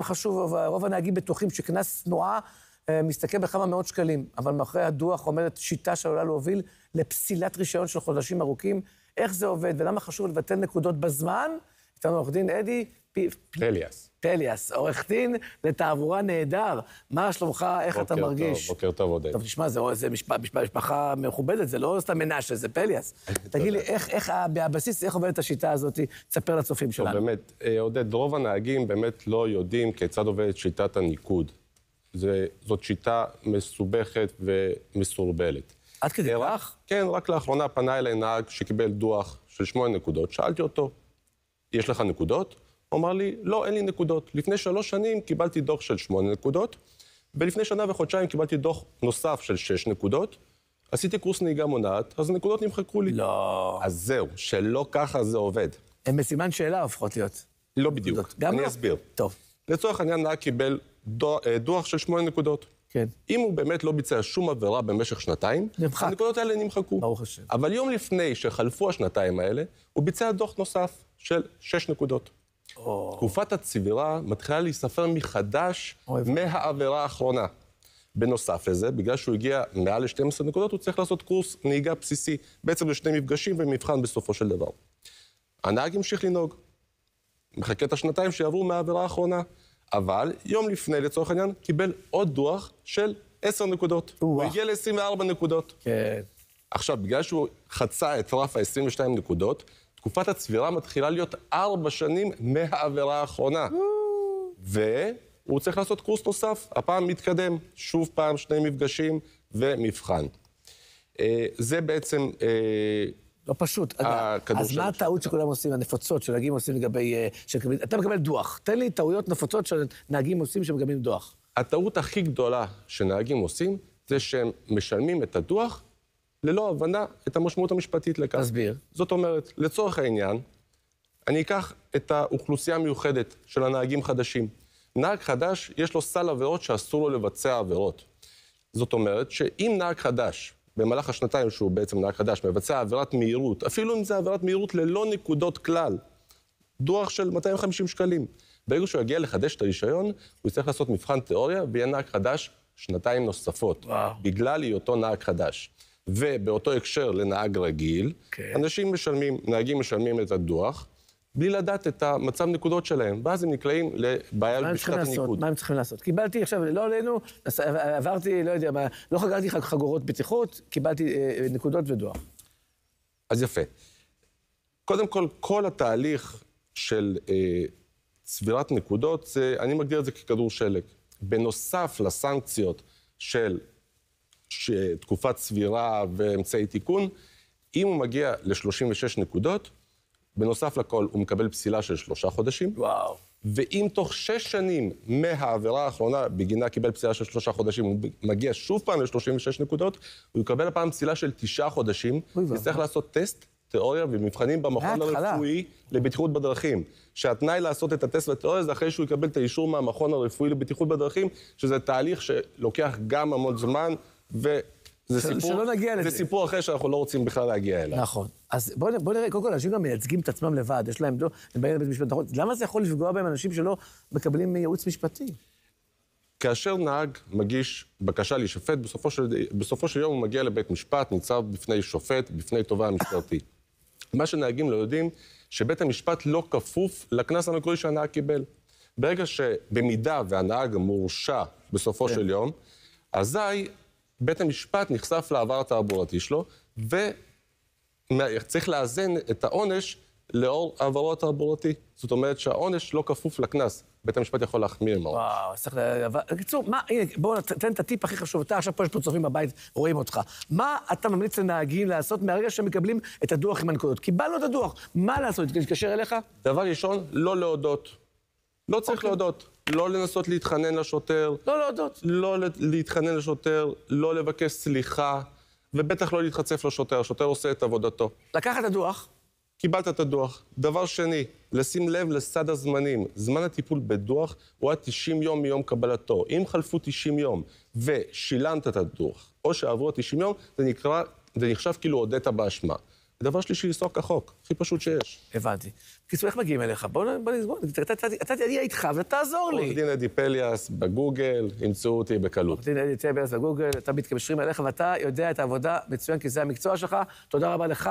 חשוב, רוב הנהגים בטוחים שכנס תנועה מסתכל בכמה מאות שקלים, אבל מאחורי הדוח עומדת שיטה שעלולה להוביל לפסילת רישיון של חודשים ארוכים. איך זה עובד ולמה חשוב לבטל נקודות בזמן? איתנו עורך דין אדי פליאס, עורך דין לתעבורה נהדר. מה שלומך, איך אתה מרגיש? בוקר טוב, עודד. טוב, תשמע, זה משפחה מכובדת, זה לא סתם מנשה, זה פליאס. תגיד לי, איך בבסיס, איך עובדת השיטה הזאת? תספר לצופים שלנו. טוב, באמת, עודד, רוב הנהגים באמת לא יודעים כיצד עובדת שיטת הניקוד. זאת שיטה מסובכת ומסורבלת. עד כדי כך? כן, רק לאחרונה פנה אליי נהג שקיבל דוח של 8 נקודות. שאלתי אותו, יש לך נקודות? הוא אמר לי, לא, אין לי נקודות. לפני 3 שנים קיבלתי דוח של 8 נקודות, ולפני שנה וחודשיים קיבלתי דוח נוסף של 6 נקודות. עשיתי קורס נהיגה מונעת, אז הנקודות נמחקו לי. לא. אז זהו, שלא ככה זה עובד. הם בסימן שאלה הופכות להיות. לא בדיוק. אני אסביר. טוב. לצורך העניין נהג קיבל דוח של 8 נקודות. כן. אם הוא באמת לא ביצע שום עבירה במשך 2, הנקודות האלה נמחקו. ברוך השם. אבל יום לפני שחלפו 2 האלה, הוא ביצע דוח נוסף של 6 נקודות. תקופת הצבירה מתחילה להיספר מחדש מהעבירה האחרונה. בנוסף לזה, בגלל שהוא הגיע מעל ל-12 נקודות, הוא צריך לעשות קורס נהיגה בסיסי, בעצם ל2 מפגשים ומבחן בסופו של דבר. הנהג המשיך לנהוג. מחכה את 2 שיעברו מהעבירה האחרונה. אבל יום לפני, לצורך העניין, קיבל עוד דוח של 10 נקודות. הוא הגיע ל-24 נקודות. כן. עכשיו, בגלל שהוא חצה את רף ה-22 נקודות, תקופת הצבירה מתחילה להיות 4 שנים מהעבירה האחרונה. והוא צריך לעשות קורס נוסף, הפעם מתקדם, שוב פעם 2 מפגשים ומבחן. זה בעצם... לא פשוט. אז מה הטעות שכולם עושים, הנפוצות שנהגים עושים לגבי... אתה מקבל דוח. תן לי טעויות נפוצות שנהגים עושים שמקבלים דוח. הטעות הכי גדולה שנהגים עושים, זה שהם משלמים את הדוח ללא הבנה את המשמעות המשפטית לכך. תסביר. זאת אומרת, לצורך העניין, אני אקח את האוכלוסייה המיוחדת של הנהגים חדשים. נהג חדש, יש לו סל עבירות שאסור לו לבצע עבירות. זאת אומרת שאם נהג חדש, במהלך 2 שהוא בעצם נהג חדש, מבצע עבירת מהירות, אפילו אם זה עבירת מהירות ללא נקודות כלל, דוח של 250 שקלים. ברגע שהוא יגיע לחדש את הרישיון, הוא יצטרך לעשות מבחן תיאוריה, ויהיה נהג חדש 2 נוספות, בגלל היותו נהג חדש. ובאותו הקשר לנהג רגיל, נהגים משלמים את הדוח, בלי לדעת את המצב נקודות שלהם, ואז הם נקלעים לבעיה בשיטת הניקוד. מה הם צריכים לעשות? קיבלתי עכשיו, לא עלינו, עברתי, לא יודע, לא חגרתי חגורות בטיחות, קיבלתי נקודות ודוח. אז יפה. קודם כל, כל התהליך של צבירת נקודות, אני מגדיר את זה ככדור שלג. בנוסף לסנקציות של תקופת צבירה ואמצעי תיקון, אם הוא מגיע ל-36 נקודות, בנוסף לכל, הוא מקבל פסילה של 3 חודשים. וואו. ואם תוך 6 שנים מהעבירה האחרונה, בגינה קיבל פסילה של 3 חודשים, הוא מגיע שוב פעם ל-36 נקודות, הוא יקבל הפעם פסילה של 9 חודשים, יצטרך לעשות טסט, תיאוריה ומבחנים במכון הרפואי לבטיחות בדרכים. שהתנאי לעשות את הטסט והתיאוריה זה אחרי שהוא יקבל את האישור מהמכון הרפואי לבטיחות בדרכים, שזה תהליך שלוקח גם המון זמן, זה סיפור אחר שאנחנו לא רוצים בכלל להגיע אליו. נכון. אז בוא נראה, קודם כל, אנשים גם מייצגים את עצמם לבד, יש להם, הם באים לבית משפט, למה זה יכול לפגוע בהם אנשים שלא מקבלים ייעוץ משפטי? כאשר נהג מגיש בקשה להישפט, בסופו של יום הוא מגיע לבית משפט, ניצב בפני שופט, בפני תובע משטרתי. מה שנהגים לא יודעים, שבית המשפט לא כפוף לקנס המקורי שהנהג קיבל. ברגע שבמידה והנהג מורשע בסופו של יום, אזי בית המשפט נחשף לעבר התעבורתי שלו, וצריך לאזן את העונש לאור עברו התעבורתי. זאת אומרת שהעונש לא כפוף לקנס. בית המשפט יכול להחמיר עם העונש. וואו, צריך בקיצור, הנה, בואו תן את הטיפ הכי חשוב. אתה עכשיו פה יש פה צופים בבית, רואים אותך. מה אתה ממליץ לנהגים לעשות מהרגע שהם מקבלים את הדוח עם הנקודות? קיבלנו את הדוח, מה לעשות? להתקשר אליך? דבר ראשון, לא להודות. לא צריך להודות. לא לנסות להתחנן לשוטר. לא להודות. לא להתחנן לשוטר, לא לבקש סליחה, ובטח לא להתחצף לשוטר. השוטר עושה את עבודתו. לקחת את הדוח. קיבלת את הדוח. דבר שני, לשים לב לסד הזמנים. זמן הטיפול בדוח הוא עד 90 יום מיום קבלתו. אם חלפו 90 יום ושילמת את הדוח, או שעברו 90 יום, זה נחשב כאילו הודית באשמה. ודבר שלישי, לנסוע כחוק, הכי פשוט שיש. הבנתי. בקיצור, איך מגיעים אליך? בוא נסגור, אתה תהיה איתך ותעזור לי. עורך דין אדי פליאס בגוגל, ימצאו אותי בקלות. עורך דין אדי פליאס בגוגל, אתה מתקשרים אליך ואתה יודע את העבודה מצוין, כי זה המקצוע שלך. תודה רבה לך.